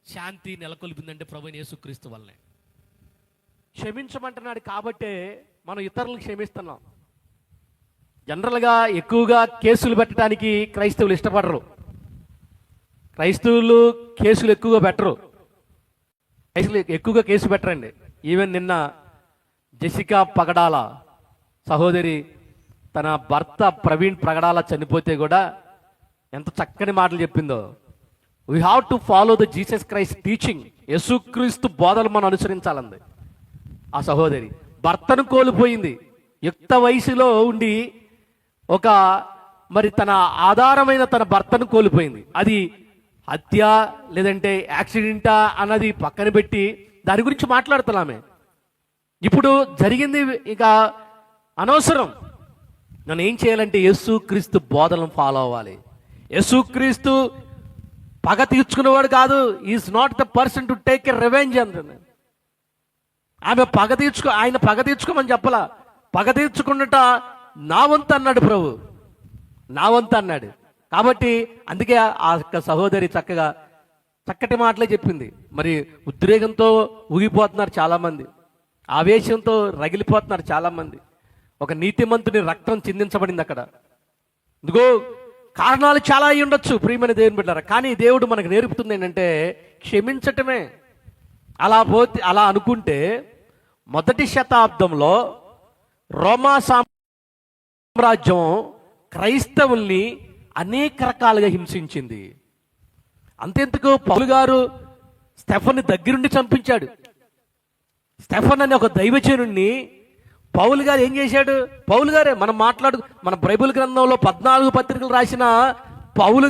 శాంతి నెలకొల్పిందంటే ప్రభువైన యేసుక్రీస్తు వల్లనే. క్షమించమంటున్నాడు కాబట్టే మనం ఇతరులకు క్షమిస్తున్నాం. జనరల్గా ఎక్కువగా కేసులు పెట్టడానికి క్రైస్తవులు ఇష్టపడరు. క్రైస్తవులు కేసులు ఎక్కువగా పెట్టరు. ఎక్కువగా కేసు పెట్టరండి. ఈవెన్ నిన్న జెసికా పగడాల సహోదరి తన భర్త ప్రవీణ్ పగడాల చనిపోతే కూడా ఎంత చక్కని మాటలు చెప్పిందో. We have to follow the Jesus Christ teaching. యేసుక్రీస్తు బోధలు మనం అనుసరించాలంది. ఆ సహోదరి భర్తను కోల్పోయింది. యుక్త వయసులో ఉండి మరి తన ఆధారమైన తన భర్తను కోల్పోయింది. అది హత్య లేదంటే యాక్సిడెంటా అన్నది పక్కన పెట్టి దాని గురించి మాట్లాడుతున్నామే. ఇప్పుడు జరిగింది ఇక అనవసరం. నన్ను ఏం చేయాలంటే యేసుక్రీస్తు బోధనను ఫాలో అవ్వాలి. యేసుక్రీస్తు పగ తీర్చుకునేవాడు కాదు. Is not the person to take a revenge అంటున్నాను. ఆయన పగ తీర్చుకోమని చెప్పలా. పగ తీర్చుకున్నట నా వంతు అన్నాడు ప్రభు, నా వంతు అన్నాడు. కాబట్టి అందుకే ఆ సహోదరి చక్కటి మాటలే చెప్పింది. మరి ఉద్రేకంతో ఊగిపోతున్నారు చాలామంది, ఆవేశంతో రగిలిపోతున్నారు చాలామంది. ఒక నీతిమంతుని రక్తం చిందించబడింది అక్కడ. ఇదిగో కారణాలు చాలా అయి ఉండొచ్చు ప్రియమైన దేవుని బిడ్డలారా. కానీ దేవుడు మనకు నేర్పుతుంది ఏంటంటే క్షమించటమే. అలా అనుకుంటే మొదటి శతాబ్దంలో రోమా సామ్రాజ్యం క్రైస్తవుల్ని అనేక రకాలుగా హింసించింది. అంతెందుకు పౌలు గారు స్టెఫన్ని దగ్గరుండి చంపించాడు. స్టెఫన్ అనే ఒక దైవజనుణ్ణి పౌలు గారు ఏం చేశాడు? పౌలు గారే మన బైబిల్ గ్రంథంలో 14 పత్రికలు రాసిన పౌలు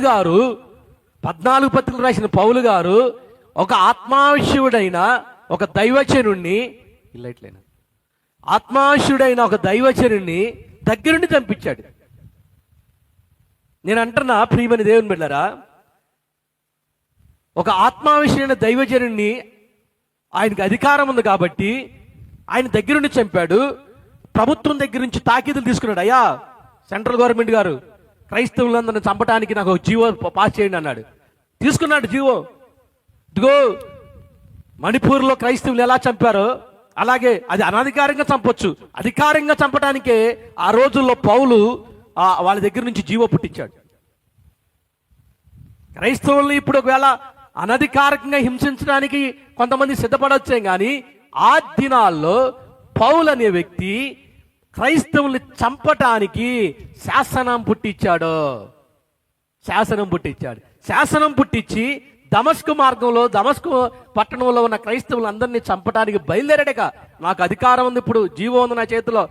గారు ఒక ఆత్మావిష్యుడైన ఒక దైవజనుణ్ణి దగ్గరుండి చంపించాడు. నేను అంటున్నా ప్రియమైన దేవుని బిడ్డలారా, ఒక ఆత్మావిషయమైన దైవజనుణ్ణి ఆయనకు అధికారం ఉంది కాబట్టి ఆయన దగ్గరుండి చంపాడు. ప్రభుత్వం దగ్గర నుంచి తాకీదులు తీసుకున్నాడు. అయ్యా సెంట్రల్ గవర్నమెంట్ గారు క్రైస్తవులందరిని చంపడానికి నాకు ఒక జీవో పాస్ చేయండి అన్నాడు. తీసుకున్నాడు జీవో. ఇదిగో మణిపూర్లో క్రైస్తవులు ఎలా చంపారో అలాగే అది అనధికారంగా చంపొచ్చు, అధికారంగా చంపడానికే ఆ రోజుల్లో పౌలు వాళ్ళ దగ్గర నుంచి జీవో పుట్టించాడు. క్రైస్తవుల్ని ఇప్పుడు ఒకవేళ అనధికారికంగా హింసించడానికి కొంతమంది సిద్ధపడొచ్చాం, కానీ ఆ దినాల్లో పౌలు అనే వ్యక్తి క్రైస్తవుల్ని చంపటానికి శాసనం పుట్టించి దమస్కు మార్గంలో దమస్కు పట్టణంలో ఉన్న క్రైస్తవులందరినీ చంపడానికి బయలుదేరాడక. నాకు అధికారం ఉంది, ఇప్పుడు జీవో ఉంది నా చేతిలో,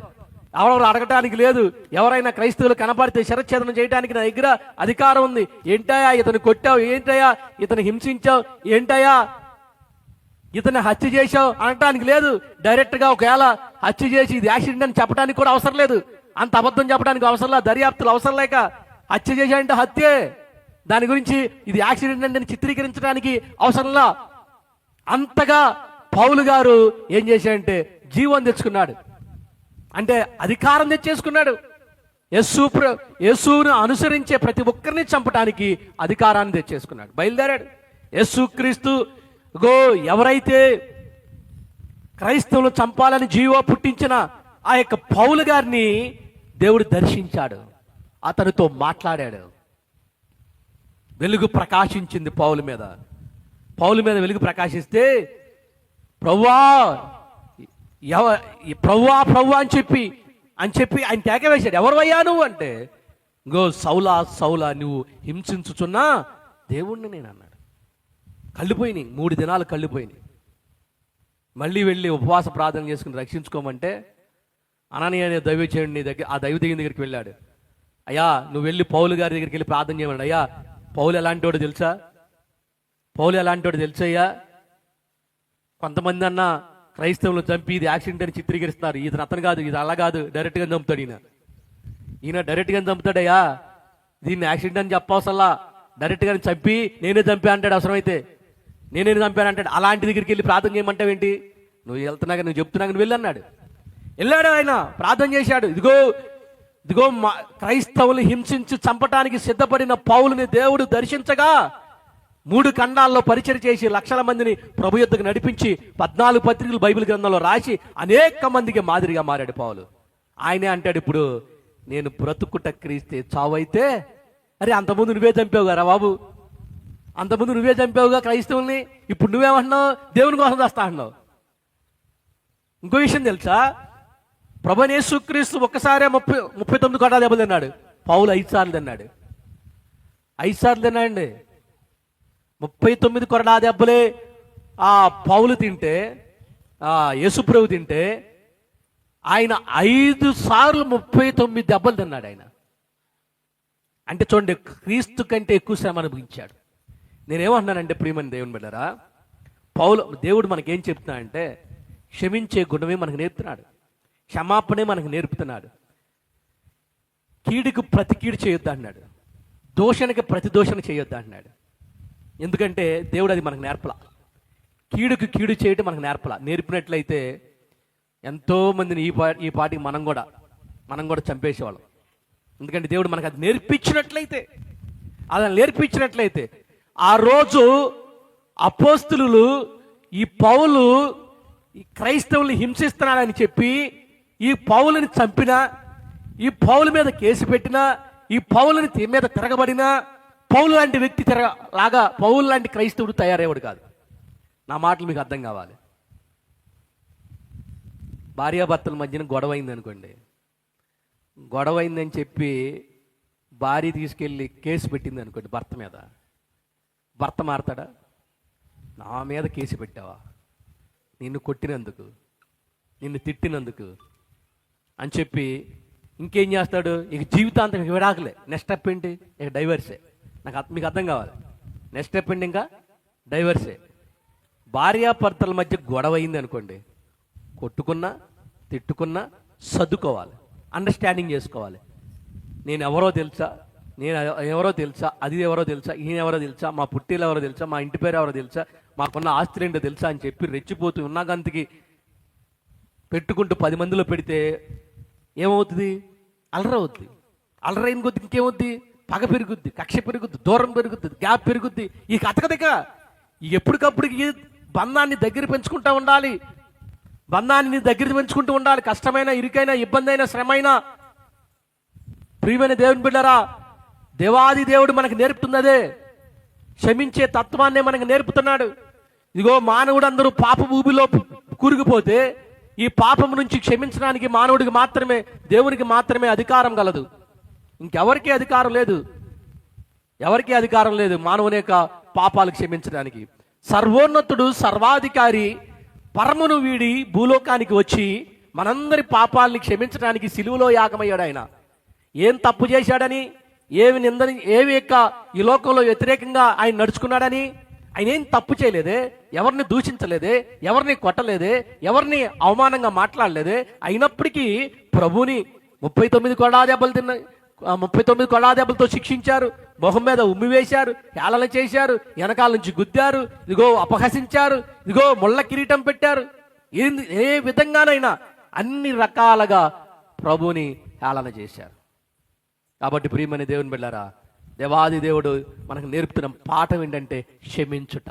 ఎవరెవరు అడగటానికి లేదు. ఎవరైనా క్రైస్తవులు కనపడితే శిరచ్ఛేదనం చేయడానికి నా దగ్గర అధికారం ఉంది. ఏంటయ్యా ఇతను కొట్టావు, ఏంటయ్యా ఇతను హింసించావు, ఏంటయ్యా ఇతను హత్య చేశావు అనటానికి లేదు. డైరెక్ట్గా ఒకవేళ హత్య చేసి ఇది యాక్సిడెంట్ అని చెప్పడానికి కూడా అవసరం లేదు. అంత అబద్ధం చెప్పడానికి అవసరం లేదు. దర్యాప్తులు అవసరం లేక హత్య చేశాడంటే హత్యే. దాని గురించి ఇది యాక్సిడెంట్ అని చిత్రీకరించడానికి అవసరంలా. అంతగా పౌలు గారు ఏం చేశాడంటే జీవం తెచ్చుకున్నాడు, అంటే అధికారం తెచ్చేసుకున్నాడు. యేసును అనుసరించే ప్రతి ఒక్కరిని చంపడానికి అధికారాన్ని తెచ్చేసుకున్నాడు, బయలుదేరాడు. యేసుక్రీస్తు ఎవరైతే క్రైస్తవులు చంపాలని జీవో పుట్టించిన ఆ యొక్క పౌలు గారిని దేవుడు దర్శించాడు, అతనితో మాట్లాడాడు. వెలుగు ప్రకాశించింది పౌలు మీద వెలుగు ప్రకాశిస్తే ప్రభువా ప్రభువా అని చెప్పి ఆయన కేక వేశాడు. ఎవరు నువ్వు అంటే, సౌలా నువ్వు హింసించుచున్నా దేవుణ్ణి నేను అన్నాడు. కళ్ళిపోయినాయి, 3 దినాలు కళ్ళిపోయినాయి. మళ్ళీ వెళ్ళి ఉపవాస ప్రార్థన చేసుకుని రక్షించుకోమంటే అననీయ అనే దైవజనుడి దగ్గర ఆ దైవదేవుని దగ్గరికి వెళ్ళాడు. అయ్యా నువ్వు వెళ్ళి పౌలు గారి దగ్గరికి వెళ్ళి ప్రార్థన చేయమన్నాడు. అయ్యా పౌలు ఎలాంటివాడు తెలుసయ్యా, కొంతమంది అన్న క్రైస్తవులు చంపి ఇది యాక్సిడెంట్ అని చిత్రీకరిస్తున్నారు. ఇది అతను కాదు, ఇది అలా కాదు, డైరెక్ట్గా చంపుతాడు ఈయన డైరెక్ట్గా చంపుతాడయ్యా. దీన్ని యాక్సిడెంట్ అని చెప్పవసల్లా, డైరెక్ట్గా చంపి నేనే చంపా అంటాడు. అవసరమైతే నేనే చంపాను అంటాడు. అలాంటి దగ్గరికి వెళ్ళి ప్రార్థన చేయమంటావేంటి? నువ్వు చెప్తున్నాక నువ్వు వెళ్ళి అన్నాడు. వెళ్ళాడు, ఆయన ప్రార్థన చేశాడు. ఇదిగో క్రైస్తవులు హింసించి చంపటానికి సిద్ధపడిన పౌలుని దేవుడు దర్శించగా 3 ఖండాల్లో పరిచయం చేసి లక్షల మందిని ప్రభు యొద్దకు నడిపించి 14 పత్రికలు బైబిల్ గ్రంథంలో రాసి అనేక మందికి మాదిరిగా మారాడు పౌలు. ఆయనే అంటాడు ఇప్పుడు, నేను బ్రతుకుట క్రీస్తే చావైతే. అరే అంతకుముందు నువ్వే చంపావు కదా బాబు, అంతకుముందు నువ్వే చంపావుగా క్రైస్తవుల్ని, ఇప్పుడు నువ్వేమంటున్నావు దేవుని కోసం చేస్తా అంటున్నావు. ఇంకో విషయం తెలుసా, ప్రభువైన యేసుక్రీస్తు ఒక్కసారే 39 కొట్టాల దెబ్బలు తిన్నాడు, పౌలు 5 సార్లు తిన్నాడు. 5 సార్లు తిన్నాడండి. 39 కొరడా దెబ్బలే ఆ పౌలు తింటే, ఆ యేసుప్రభు తింటే, ఆయన 5 సార్లు 39 దెబ్బలు తిన్నాడు ఆయన. అంటే చూడండి, క్రీస్తు కంటే ఎక్కువ శ్రమ అనుభవించాడు. నేనేమంటున్నానంటే ప్రియమైన దేవుని బిడ్డలారా, దేవుడు మనకేం చెప్తున్నాడంటే క్షమించే గుణమే మనకు నేర్పుతున్నాడు, క్షమాపణే మనకు నేర్పుతున్నాడు. కీడుకు ప్రతి కీడు చేయొద్దు అన్నాడు, దోషణకి ప్రతి దోషణ చేయొద్దు అన్నాడు. ఎందుకంటే దేవుడు అది మనకు నేర్పలా. కీడుకు కీడు చేయటం మనకు నేర్పలా. నేర్పినట్లయితే ఎంతో మందిని ఈ పాటికి మనం కూడా చంపేసేవాళ్ళం. ఎందుకంటే దేవుడు మనకు అది నేర్పించినట్లయితే ఆ రోజు అపోస్తులు ఈ పౌలు ఈ క్రైస్తవుల్ని హింసిస్తున్నాడని చెప్పి ఈ పౌలుని చంపినా, ఈ పౌలు మీద కేసు పెట్టినా, ఈ పౌలుని మీద తిరగబడినా, పౌలు లాంటి వ్యక్తి పౌలు లాంటి క్రైస్తవుడు తయారయ్యేవాడు కాదు. నా మాటలు మీకు అర్థం కావాలి. భార్యాభర్తల మధ్యన గొడవ అయింది అనుకోండి, గొడవ అయిందని చెప్పి భార్య తీసుకెళ్ళి కేసు పెట్టింది అనుకోండి భర్త మీద, భర్త మారతాడా? నా మీద కేసు పెట్టావా, నిన్ను కొట్టినందుకు, నిన్ను తిట్టినందుకు అని చెప్పి ఇంకేం చేస్తాడు? ఇక జీవితాంతం ఇక విడాకులే. నెక్స్ట్ స్టెప్ ఏంటి? ఇక డైవర్సే. మీకు అర్థం కావాలి. నెక్స్ట్ స్టెప్ ఏంటి? ఇంకా డైవర్సే. భార్యాభర్తల మధ్య గొడవ అయింది అనుకోండి, కొట్టుకున్నా తిట్టుకున్నా సర్దుకోవాలి, అండర్స్టాండింగ్ చేసుకోవాలి. నేను ఎవరో తెలుసా, అది ఎవరో తెలుసా, ఈయన ఎవరో తెలుసా, మా పుట్టిలు ఎవరో తెలుసా, మా ఇంటి పేరు ఎవరో తెలుసా, మాకున్న ఆస్తులు ఏంటో తెలుసా అని చెప్పి రెచ్చిపోతూ ఉన్న గంతకి పెట్టుకుంటూ 10 మందిలో పెడితే ఏమవుతుంది? అలరవుద్ది. అలరైన కొద్ది ఇంకేమవుద్ది? పగ పెరుగుద్ది, కక్ష పెరుగుద్ది, దూరం పెరుగుద్ది, గ్యాప్ పెరుగుద్ది. ఈ కథకదిక ఎప్పటికప్పుడు ఈ బంధాన్ని దగ్గర పెంచుకుంటూ ఉండాలి. బంధాన్ని దగ్గర పెంచుకుంటూ ఉండాలి. కష్టమైన, ఇరుకైన, ఇబ్బంది అయినా, శ్రమైనా. ప్రియమైన దేవుని బిడ్డరా, దేవాది దేవుడు మనకు నేర్పుతున్నదే, క్షమించే తత్వాన్నే మనకు నేర్పుతున్నాడు. ఇదిగో మానవుడు అందరూ పాప ఊబిలో కూరుకుపోతే ఈ పాపం నుంచి క్షమించడానికి మానవుడికి మాత్రమే, దేవునికి మాత్రమే అధికారం కలదు. ఇంకెవరికి అధికారం లేదు. ఎవరికి అధికారం లేదు మానవుని యొక్క పాపాలు క్షమించడానికి. సర్వోన్నతుడు, సర్వాధికారి పరమును వీడి భూలోకానికి వచ్చి మనందరి పాపాలని క్షమించడానికి సిలువలో యాగమయ్యాడు. ఆయన ఏం తప్పు చేశాడని, ఏమి యొక్క ఈ లోకంలో వ్యతిరేకంగా ఆయన నడుచుకున్నాడని? ఆయన ఏం తప్పు చేయలేదే, ఎవరిని దూషించలేదే, ఎవరిని కొట్టలేదే, ఎవరిని అవమానంగా మాట్లాడలేదే. అయినప్పటికీ ప్రభుని 39 కొడా దెబ్బలతో శిక్షించారు, మొహం మీద ఉమ్మి వేశారు, హేళన చేశారు, వెనకాల నుంచి గుద్దారు, ఇదిగో అపహసించారు, ఇదిగో ముళ్ళ కిరీటం పెట్టారు. ఏ విధంగానైనా అన్ని రకాలుగా ప్రభుని హేళన చేశారు. కాబట్టి ప్రియమైన దేవుని బిడ్డలారా, దేవాది దేవుడు మనకు నేర్పుతున్న పాఠం ఏంటంటే క్షమించుట.